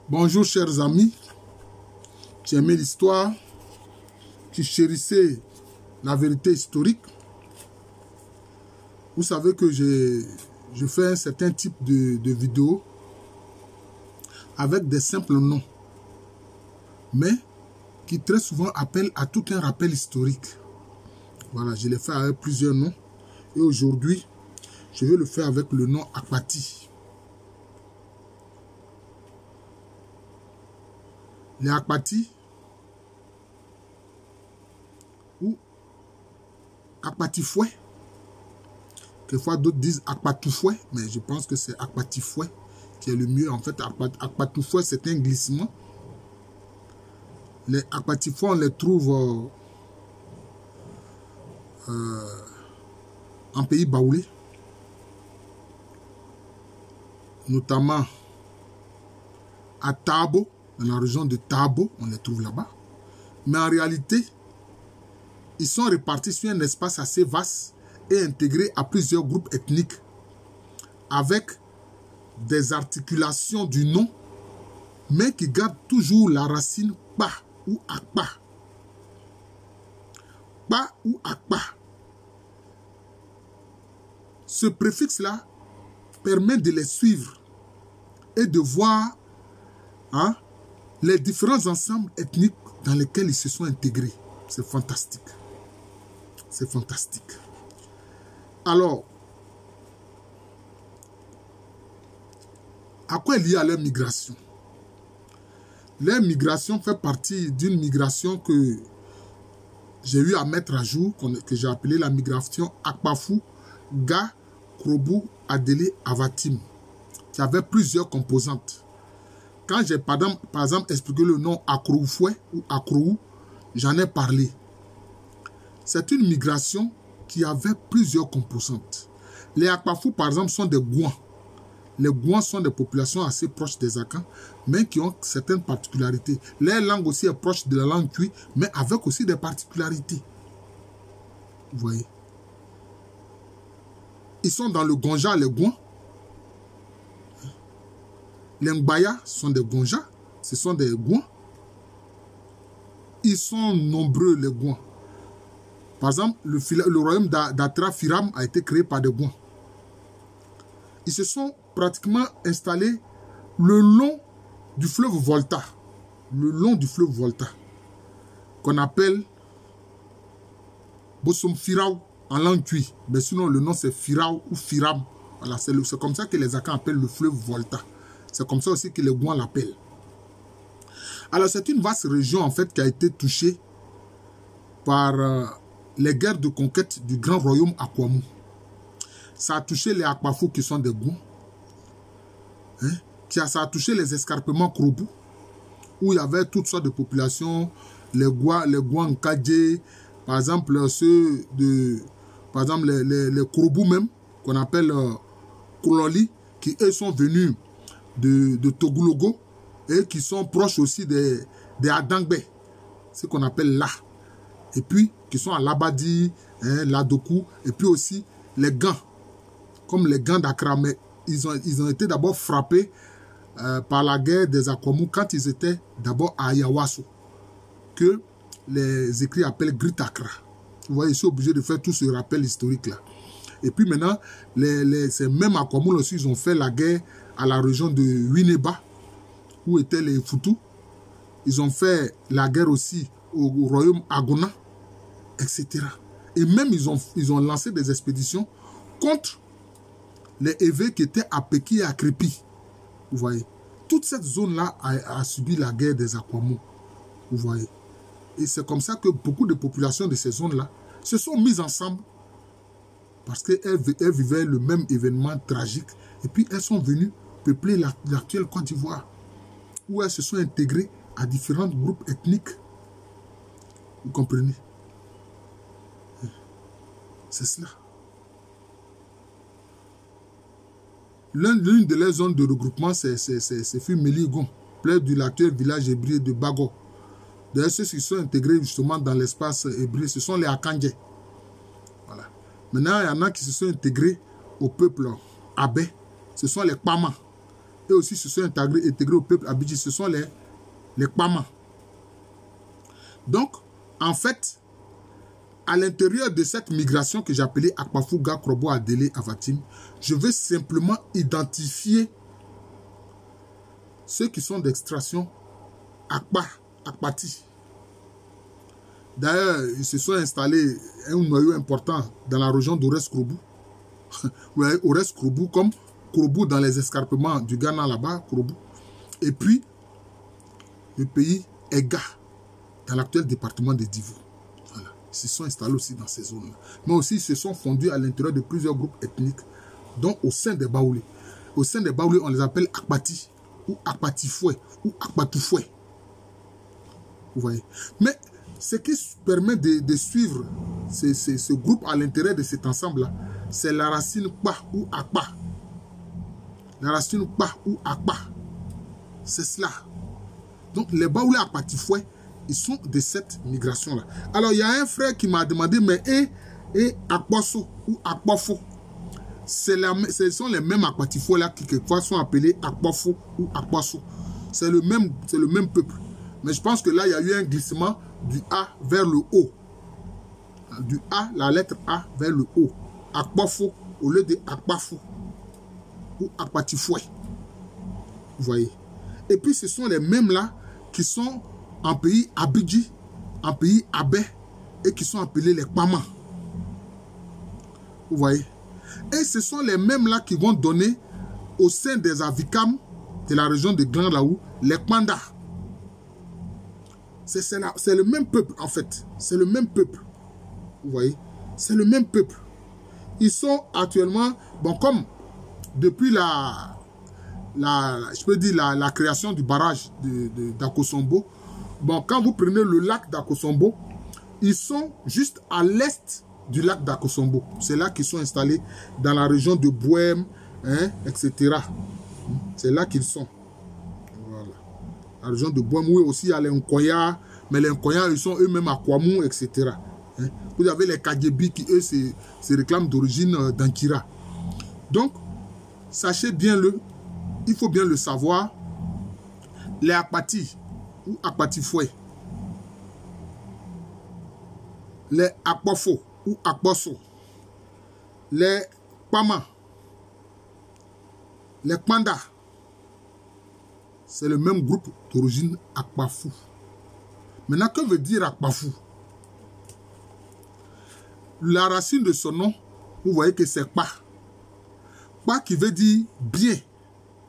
Bonjour chers amis, tu aimais l'histoire, tu chérissais la vérité historique. Vous savez que je fais un certain type de vidéos avec des simples noms, mais qui très souvent appellent à tout un rappel historique. Voilà, je l'ai fait avec plusieurs noms et aujourd'hui, je vais le faire avec le nom Akpati. Les Akpati ou Akpatifoué. Quelquefois d'autres disent Akpatoufoué, mais je pense que c'est Akpatifoué qui est le mieux. En fait, Akpatoufoué, c'est un glissement. Les Akpatifoué, on les trouve en pays baoulé, notamment à Tabo, dans la région de Tabo, on les trouve là-bas. Mais en réalité, ils sont répartis sur un espace assez vaste et intégrés à plusieurs groupes ethniques avec des articulations du nom, mais qui gardent toujours la racine Pa ou Akpa. Pa ou Akpa. Ce préfixe-là permet de les suivre et de voir les différents ensembles ethniques dans lesquels ils se sont intégrés. C'est fantastique. C'est fantastique. Alors, à quoi est liée à leur migration? Leur migration fait partie d'une migration que j'ai eu à mettre à jour, que j'ai appelée la migration Akpafou, Ga, Krobu, Adélé, Avatim, qui avait plusieurs composantes. Quand j'ai par exemple expliqué le nom Akroufoué ou Akrou, j'en ai parlé. C'est une migration qui avait plusieurs composantes. Les Akpafou, par exemple, sont des Gouans. Les Gouans sont des populations assez proches des Akans, mais qui ont certaines particularités. Leur langue aussi est proche de la langue Twi, mais avec aussi des particularités. Vous voyez. Ils sont dans le Gonja, les Gouans. Les Ngbaya sont des Gonja, ce sont des Gouans. Ils sont nombreux, les Gouans. Par exemple, le royaume d'Atra Firam a été créé par des Gouans. Ils se sont pratiquement installés le long du fleuve Volta. Le long du fleuve Volta. Qu'on appelle Bosom Firao en langue Twi. Mais sinon, le nom c'est Firao ou Firam. Voilà, c'est comme ça que les Akans appellent le fleuve Volta. C'est comme ça aussi que les Gouans l'appellent. Alors, c'est une vaste région, en fait, qui a été touchée par les guerres de conquête du grand royaume Akwamou. Ça a touché les Akpafou, qui sont des Gouans. Ça a touché les escarpements Krobu, où il y avait toutes sortes de populations, les Gouans Nkadje, par exemple, les Krobu même, qu'on appelle Kololi, qui eux sont venus de Togoulogo et qui sont proches aussi des Adangbe, ce qu'on appelle là. Et puis, qui sont à Labadi, Ladokou, et puis aussi les Gants, comme les Gants d'Accra. Mais ils ont été d'abord frappés par la guerre des Akwamou quand ils étaient d'abord à Ayawaso, que les écrits appellent Grit-Accra. Vous voyez, ils sont obligés de faire tout ce rappel historique-là. Et puis maintenant, ces mêmes Akwamou aussi, ils ont fait la guerre à la région de Wineba, où étaient les Foutou. Ils ont fait la guerre aussi au royaume Agona, etc. Et même, ils ont lancé des expéditions contre les évêques qui étaient à Peki et à Crépi. Vous voyez. Toute cette zone-là a subi la guerre des Akwamou. Vous voyez. Et c'est comme ça que beaucoup de populations de ces zones-là se sont mises ensemble parce qu'elles vivaient le même événement tragique. Et puis, elles sont venues peupler l'actuelle Côte d'Ivoire, où elles se sont intégrées à différents groupes ethniques. Vous comprenez? C'est cela. L'une de leurs zones de regroupement, c'est Méligon, près de l'actuel village hébreu de Bago. D'ailleurs, ceux qui sont intégrés justement dans l'espace hébreu, ce sont les Akandje. Voilà. Maintenant, il y en a qui se sont intégrés au peuple Abé. Ce sont les Kpama. et aussi se sont intégrés au peuple abidji. Ce sont les Kpama. Donc, en fait, à l'intérieur de cette migration que j'appelais Akpafouga, Krobo, Adélé, Avatim, je veux simplement identifier ceux qui sont d'extraction Akpa, Akpati. D'ailleurs, ils se sont installés un noyau important dans la région d'Ores-Krobo. Ouais, Ores-Krobo, comme Krobo dans les escarpements du Ghana là-bas, Krobo. Et puis, le pays Ega, dans l'actuel département de Divo. Voilà. Ils se sont installés aussi dans ces zones-là. Mais aussi, ils se sont fondus à l'intérieur de plusieurs groupes ethniques, dont au sein des Baoulés. Au sein des Baoulés, on les appelle Akpati, ou Akpatifoué, ou Akpatoufoué. Vous voyez. Mais ce qui permet de suivre ce groupe à l'intérieur de cet ensemble-là, c'est la racine Pa ou Akpa. La racine Pa ou Akpa. C'est cela. Donc, les Baoulés Akpatifoué, ils sont de cette migration-là. Alors, il y a un frère qui m'a demandé, mais et Akpaso ou Akpafo, ce sont les mêmes Akpatifoué-là qui quelquefois sont appelés Akpafo ou Akpaso. C'est le même peuple. Mais je pense que là, il y a eu un glissement du A vers le O. Du A, la lettre A vers le O. Akpafo au lieu de Akpafo ou Akpatifoué. Vous voyez. Et puis, ce sont les mêmes là qui sont en pays Abidji, en pays Abé, et qui sont appelés les Kpama. Vous voyez. Et ce sont les mêmes là qui vont donner au sein des Avikam de la région de Gland là-haut, les Kpanda. C'est le même peuple en fait. C'est le même peuple. Vous voyez. C'est le même peuple. Ils sont actuellement, bon, comme depuis la création du barrage d'Akosombo, bon, quand vous prenez le lac d'Akosombo, ils sont juste à l'est du lac d'Akosombo. C'est là qu'ils sont installés dans la région de Bouem, hein, etc. C'est là qu'ils sont. Voilà. La région de Bouem, oui, aussi il y a les Nkoya, mais les Nkoya, ils sont eux-mêmes à Kwamou, etc. Hein. Vous avez les Kadjebi qui, eux, se réclament d'origine d'Ankira. Donc, sachez bien il faut bien le savoir, les Akpati ou Akpatifoué, les Akpafo ou Akpaso, les Kpama, les Kpanda, c'est le même groupe d'origine Akpafou. Maintenant, que veut dire Akpafou? La racine de son nom, vous voyez que c'est Pa. Pa qui veut dire bien.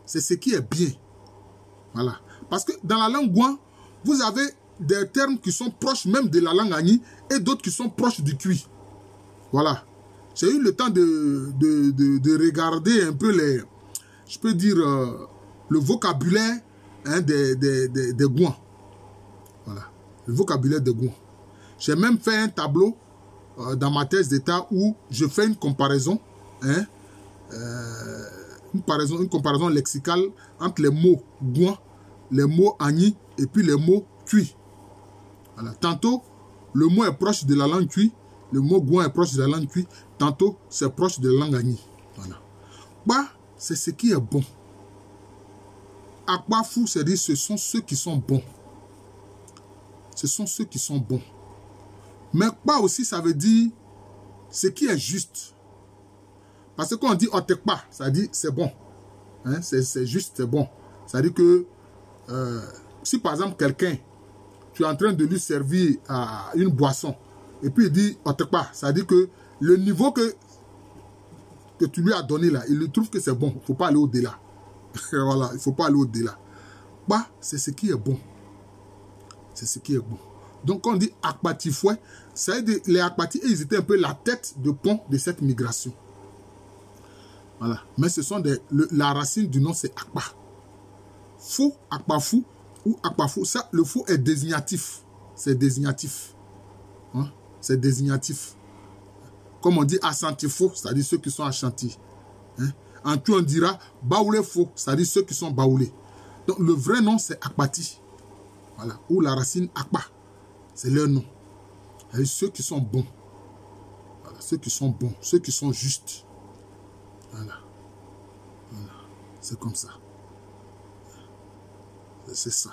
C'est ce qui est bien. Voilà. Parce que dans la langue Gouan, vous avez des termes qui sont proches même de la langue Agni et d'autres qui sont proches du Cui. Voilà. J'ai eu le temps de regarder un peu je peux dire, le vocabulaire, hein, des Gouan. Voilà. Le vocabulaire des Gouan. J'ai même fait un tableau dans ma thèse d'état où je fais une comparaison, hein, une comparaison lexicale entre les mots Gouan, les mots Agni et puis les mots Cui. Voilà. Tantôt, le mot est proche de la langue Cui, le mot Gouan est proche de la langue Cui, tantôt, c'est proche de la langue Agni. Voilà. Bah, c'est ce qui est bon. Akpafou, c'est-à-dire ce sont ceux qui sont bons. Ce sont ceux qui sont bons. Mais Kpa aussi, ça veut dire ce qui est juste. Parce que quand on dit Otekpa, ça dit c'est bon. Hein? C'est juste, c'est bon. Ça veut dire que si par exemple quelqu'un, tu es en train de lui servir une boisson, et puis il dit Otekpa, ça veut dire que le niveau que tu lui as donné là, il lui trouve que c'est bon. Il ne faut pas aller au-delà. Voilà, il ne faut pas aller au-delà. Bah, c'est ce qui est bon. C'est ce qui est bon. Donc, quand on dit Akpatifoué, ça veut dire les Akpati, ils étaient un peu la tête de pont de cette migration. Voilà. Mais ce sont la racine du nom, c'est Akpa. Fou, Akpafou ou Akpafou. Ça, le fou est désignatif. C'est désignatif. Hein? C'est désignatif. Comme on dit Assantifo, c'est-à-dire ceux qui sont Ashanti. Hein? En tout, on dira Baoulé faux, c'est-à-dire ceux qui sont baoulés. Donc, le vrai nom, c'est Akpati. Voilà. Ou la racine Akpa. C'est leur nom. Et ceux qui sont bons. Voilà. Ceux qui sont bons. Ceux qui sont justes. Voilà. Voilà. C'est comme ça. C'est ça.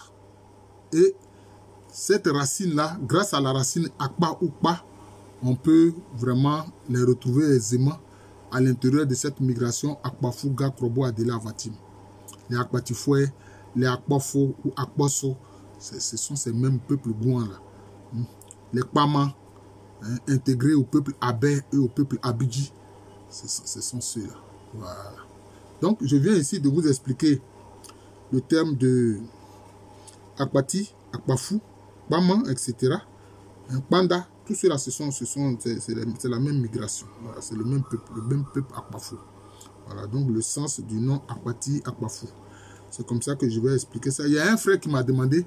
Et cette racine-là, grâce à la racine Akpa ou Pa, on peut vraiment les retrouver aisément à l'intérieur de cette migration Akpafouga, Krobo, Adela, Vatim. Les Akpatifoué, les Akpafo ou Akpaso, ce sont ces mêmes peuples gouans-là. Les Kpama, intégrés au peuple Abé et au peuple Abidji, ce sont ceux-là. Voilà. Donc, je viens ici de vous expliquer le terme de Akpati, Akpafou, Kpama, etc. Panda, tout cela, c'est la même migration. Voilà, c'est le même peuple Akpafou. Voilà, donc le sens du nom Akpati, Akpafou. C'est comme ça que je vais expliquer ça. Il y a un frère qui m'a demandé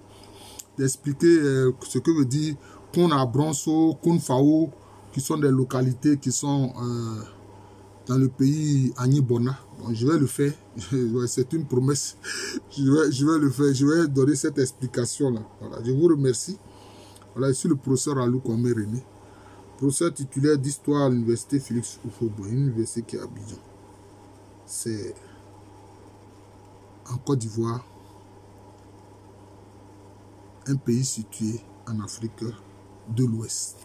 d'expliquer ce que veut dire Kona Bronso, Konfao, qui sont des localités qui sont dans le pays Agnibona. Bon, je vais le faire. C'est une promesse. Je vais le faire. Je vais donner cette explication-là. Voilà, je vous remercie. Voilà, je suis le professeur Alou Kwame René, professeur titulaire d'histoire à l'université Félix Houphouët-Boigny, une université qui est à Abidjan. C'est en Côte d'Ivoire, un pays situé en Afrique de l'Ouest.